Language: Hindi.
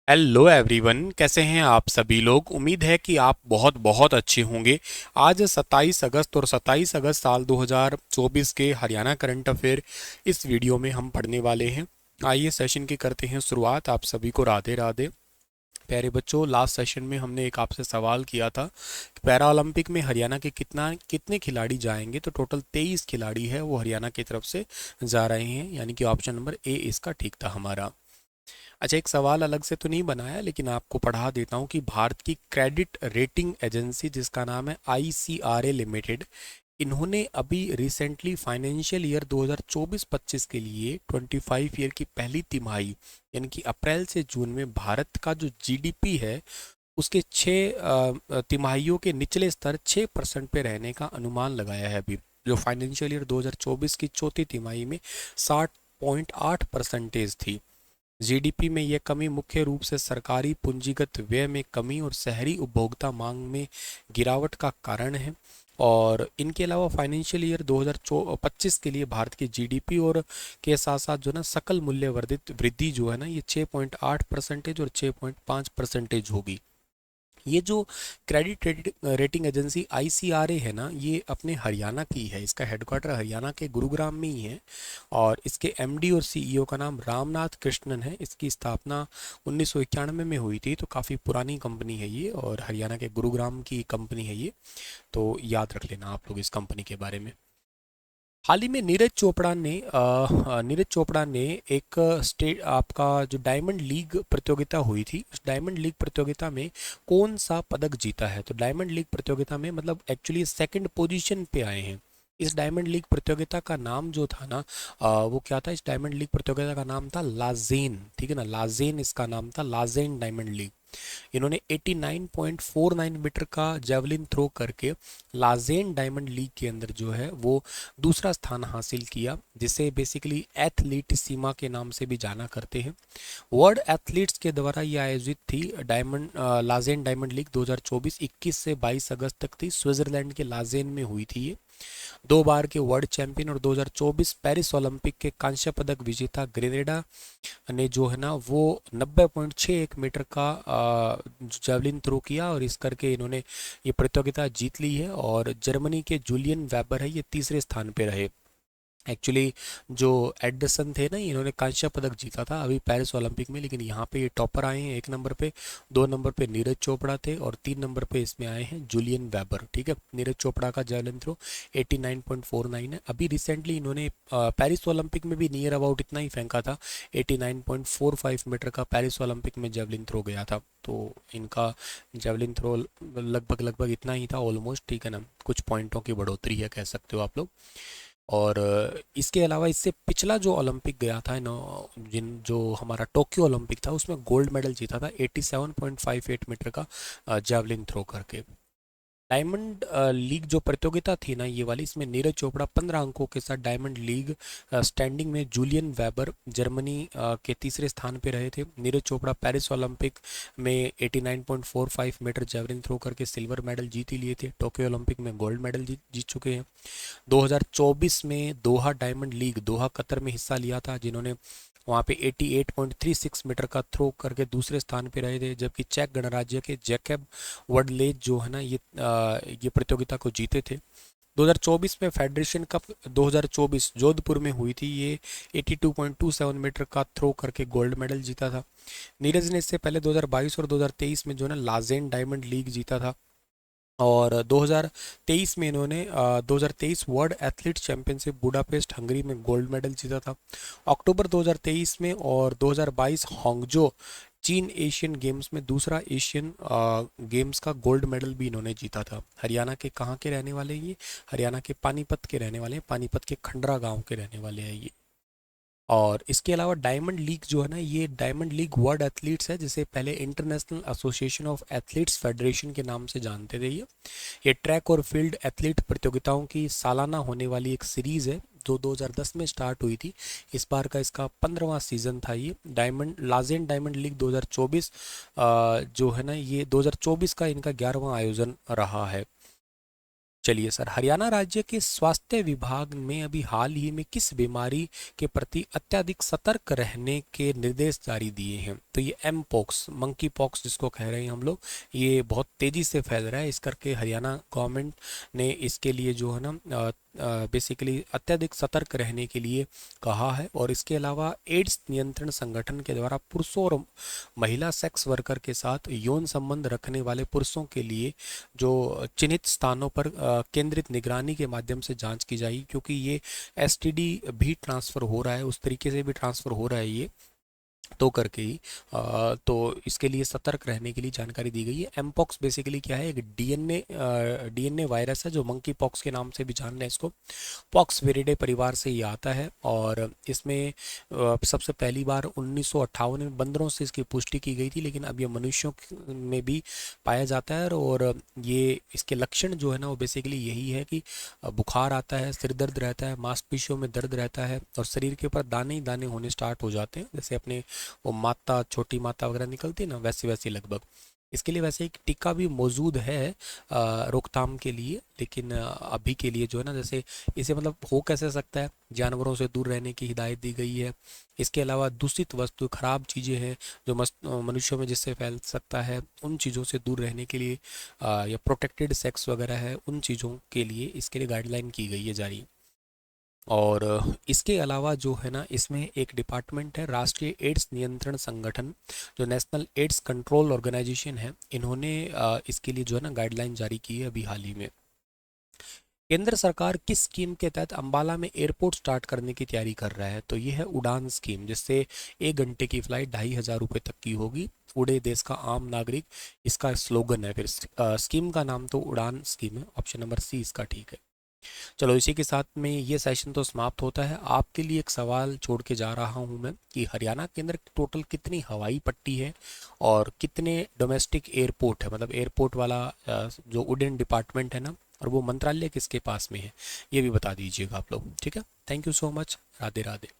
हेलो एवरीवन, कैसे हैं आप सभी लोग। उम्मीद है कि आप बहुत बहुत अच्छे होंगे। आज 27 अगस्त और 27 अगस्त साल 2024 के हरियाणा करंट अफेयर इस वीडियो में हम पढ़ने वाले हैं। आइए सेशन की करते हैं शुरुआत। आप सभी को राधे राधे। प्यारे बच्चों, लास्ट सेशन में हमने एक आपसे सवाल किया था कि पैरा ओलंपिक में हरियाणा के कितने खिलाड़ी जाएंगे। तो टोटल 23 खिलाड़ी है वो हरियाणा की तरफ से जा रहे हैं, यानी कि ऑप्शन नंबर ए इसका ठीक था हमारा। अच्छा, एक सवाल अलग से तो नहीं बनाया, लेकिन आपको पढ़ा देता हूँ कि भारत की क्रेडिट रेटिंग एजेंसी जिसका नाम है आईसीआरए लिमिटेड, इन्होंने अभी रिसेंटली फाइनेंशियल ईयर 2024-25 के लिए 25 ईयर की पहली तिमाही यानी कि अप्रैल से जून में भारत का जो जीडीपी है उसके 6 तिमाहियों के निचले स्तर 6% पे रहने का अनुमान लगाया है। अभी जो फाइनेंशियल ईयर 2024 की चौथी तिमाही में 60.8% थी। जीडीपी में यह कमी मुख्य रूप से सरकारी पूंजीगत व्यय में कमी और शहरी उपभोक्ता मांग में गिरावट का कारण है। और इनके अलावा फाइनेंशियल ईयर 2025 के लिए भारत की जीडीपी और के साथ साथ जो ना सकल मूल्य वर्धित वृद्धि जो है ना, ये 6.8% और 6.5% होगी। ये जो क्रेडिट रेटिंग एजेंसी आईसीआरए है ना, ये अपने हरियाणा की है। इसका हेडक्वार्टर हरियाणा के गुरुग्राम में ही है। और इसके एमडी और सीईओ का नाम रामनाथ कृष्णन है। इसकी स्थापना 1991 में हुई थी, तो काफ़ी पुरानी कंपनी है ये और हरियाणा के गुरुग्राम की कंपनी है ये। तो याद रख लेना आप लोग इस कंपनी के बारे में। हाल ही में नीरज चोपड़ा ने एक स्टेट आपका जो डायमंड लीग प्रतियोगिता हुई थी, उस डायमंड लीग प्रतियोगिता में कौन सा पदक जीता है। तो डायमंड लीग प्रतियोगिता में मतलब एक्चुअली सेकंड पोजीशन पे आए हैं। इस डायमंड लीग प्रतियोगिता का नाम जो था ना, वो क्या था। इस डायमंड लीग प्रतियोगिता का नाम था लाजेन, ठीक है ना। लाजेन इसका नाम था, लाजेन डायमंड लीग। इन्होंने 89.49 मीटर का जेवलिन थ्रो करके लाजेन डायमंड लीग के अंदर जो है वो दूसरा स्थान हासिल किया, जिसे बेसिकली एथलीट सीमा के नाम से भी जाना करते हैं। वर्ल्ड एथलीट्स के द्वारा ये आयोजित थी। लाजेन डायमंड लीग 2024 21 से 22 अगस्त तक थी। स्विट्जरलैंड के लाजेन में हुई थी ये। 2 बार के वर्ल्ड चैंपियन और 2024 पेरिस ओलंपिक के कांस्य पदक विजेता ग्रेनेडा ने जो है ना वो 90.61 मीटर का जेवलिन थ्रो किया और इस करके इन्होंने ये प्रतियोगिता जीत ली है। और जर्मनी के जूलियन वेबर है, ये तीसरे स्थान पे रहे। एक्चुअली जो एडसन थे ना, इन्होंने कांस्य पदक जीता था अभी पेरिस ओलंपिक में, लेकिन यहाँ पे ये टॉपर आए हैं 1 नंबर पे। 2 नंबर पे नीरज चोपड़ा थे और 3 नंबर पे इसमें आए हैं जूलियन वेबर, ठीक है। नीरज चोपड़ा का जेवलिन थ्रो 89.49 है। अभी रिसेंटली इन्होंने पेरिस ओलंपिक में भी नियर अबाउट इतना ही फेंका था। 89.45 मीटर का पेरिस ओलंपिक में जेवलिन थ्रो गया था। तो इनका जेवलिन थ्रो लगभग लगभग इतना ही था ऑलमोस्ट, ठीक है ना। कुछ पॉइंटों की बढ़ोतरी है कह सकते हो आप लोग। और इसके अलावा इससे पिछला जो ओलंपिक गया था नो, जिन जो हमारा टोक्यो ओलंपिक था उसमें गोल्ड मेडल जीता था 87.58 मीटर का जैवलिन थ्रो करके। डायमंड लीग जो प्रतियोगिता थी ना ये वाली, इसमें नीरज चोपड़ा 15 अंकों के साथ डायमंड लीग स्टैंडिंग में जूलियन वेबर जर्मनी के तीसरे स्थान पे रहे थे। नीरज चोपड़ा पेरिस ओलंपिक में 89.45 मीटर जेवलिन थ्रो करके सिल्वर मेडल जीत ही लिए थे। टोक्यो ओलंपिक में गोल्ड मेडल जीत चुके हैं। 2024 में दोहा डायमंड लीग दोहा कतर में हिस्सा लिया था, जिन्होंने वहाँ पे 88.36 मीटर का थ्रो करके दूसरे स्थान पे रहे थे। जबकि चेक गणराज्य के जैकब वर्डलेज जो है ना ये प्रतियोगिता को जीते थे। 2024 में फेडरेशन कप 2024 जोधपुर में हुई थी। ये 82.27 मीटर का थ्रो करके गोल्ड मेडल जीता था। नीरज ने इससे पहले 2022 और 2023 में जो है ना लाजेन डायमंड लीग जीता था। और 2023 में इन्होंने 2023 world athlete championship Budapest Hungary में गोल्ड मेडल जीता था अक्टूबर 2023 में। और 2022 हांगजो चीन एशियन गेम्स में दूसरा एशियन गेम्स का गोल्ड मेडल भी इन्होंने जीता था। हरियाणा के कहाँ के रहने वाले हैं ये? हरियाणा के पानीपत के रहने वाले हैं। पानीपत के खंडरा गांव के रहने वाले हैं ये। और इसके अलावा डायमंड लीग जो है ना, ये डायमंड लीग वर्ल्ड एथलीट्स है, जिसे पहले international association of athletes federation के नाम से जानते थे ये ट्रैक और फील्ड एथलीट प्रतियोगिताओं की सालाना होने वाली एक सीरीज़ है जो 2010 में स्टार्ट हुई थी। इस बार का इसका 15वां सीज़न था ये। डायमंड लाजेन डायमंड लीग 2024 जो है ना, ये 2024 का इनका 11वां आयोजन रहा है। चलिए सर, हरियाणा राज्य के स्वास्थ्य विभाग में अभी हाल ही में किस बीमारी के प्रति अत्यधिक सतर्क रहने के निर्देश जारी दिए हैं? तो ये एम पॉक्स, मंकी पॉक्स जिसको कह रहे हैं हम लोग, ये बहुत तेज़ी से फैल रहा है। इस करके हरियाणा गवर्नमेंट ने इसके लिए जो है ना बेसिकली अत्यधिक सतर्क रहने के लिए कहा है। और इसके अलावा एड्स नियंत्रण संगठन के द्वारा पुरुषों और महिला सेक्स वर्कर के साथ यौन संबंध रखने वाले पुरुषों के लिए जो चिन्हित स्थानों पर केंद्रित निगरानी के माध्यम से जांच की जाएगी, क्योंकि ये एसटीडी भी ट्रांसफ़र हो रहा है, उस तरीके से भी ट्रांसफ़र हो रहा है ये तो करके ही तो इसके लिए सतर्क रहने के लिए जानकारी दी गई है। एमपॉक्स बेसिकली क्या है? एक डीएनए वायरस है जो मंकी पॉक्स के नाम से भी जान रहे हैं इसको। पॉक्स विरिडे परिवार से ये आता है और इसमें सबसे पहली बार 1958 में बंदरों से इसकी पुष्टि की गई थी, लेकिन अब ये मनुष्यों में भी पाया जाता है। और ये इसके लक्षण जो है ना वो बेसिकली यही है कि बुखार आता है, सिर दर्द रहता है, मांसपेशियों में दर्द रहता है और शरीर के ऊपर दाने ही दाने होने स्टार्ट हो जाते हैं, जैसे अपने वो माता, छोटी माता वगैरह निकलती है ना, वैसी वैसी लगभग। इसके लिए वैसे एक टीका भी मौजूद है रोकथाम के लिए, लेकिन अभी के लिए जो है ना, जैसे इसे मतलब हो कैसे सकता है, जानवरों से दूर रहने की हिदायत दी गई है। इसके अलावा दूषित वस्तु, खराब चीज़ें हैं जो मनुष्यों में जिससे फैल सकता है, उन चीज़ों से दूर रहने के लिए या प्रोटेक्टेड सेक्स वगैरह है, उन चीज़ों के लिए इसके लिए गाइडलाइन की गई है जारी। और इसके अलावा जो है ना, इसमें एक डिपार्टमेंट है राष्ट्रीय एड्स नियंत्रण संगठन, जो नेशनल एड्स कंट्रोल ऑर्गेनाइजेशन है, इन्होंने इसके लिए जो है ना गाइडलाइन जारी की है अभी हाल ही में। केंद्र सरकार किस स्कीम के तहत अंबाला में एयरपोर्ट स्टार्ट करने की तैयारी कर रहा है? तो ये है उड़ान स्कीम, जिससे 1 घंटे की फ्लाइट 2,500 रुपये तक की होगी। उड़े देश का आम नागरिक, इसका स्लोगन है। फिर स्कीम का नाम तो उड़ान स्कीम है। ऑप्शन नंबर सी इसका ठीक है। चलो, इसी के साथ में ये सेशन तो समाप्त होता है। आपके लिए एक सवाल छोड़ के जा रहा हूँ मैं कि हरियाणा के अंदर टोटल कितनी हवाई पट्टी है और कितने डोमेस्टिक एयरपोर्ट है, मतलब एयरपोर्ट वाला जो उड़ान डिपार्टमेंट है ना, और वो मंत्रालय किसके पास में है, ये भी बता दीजिएगा आप लोग। ठीक है, thank you so much. Radhe Radhe.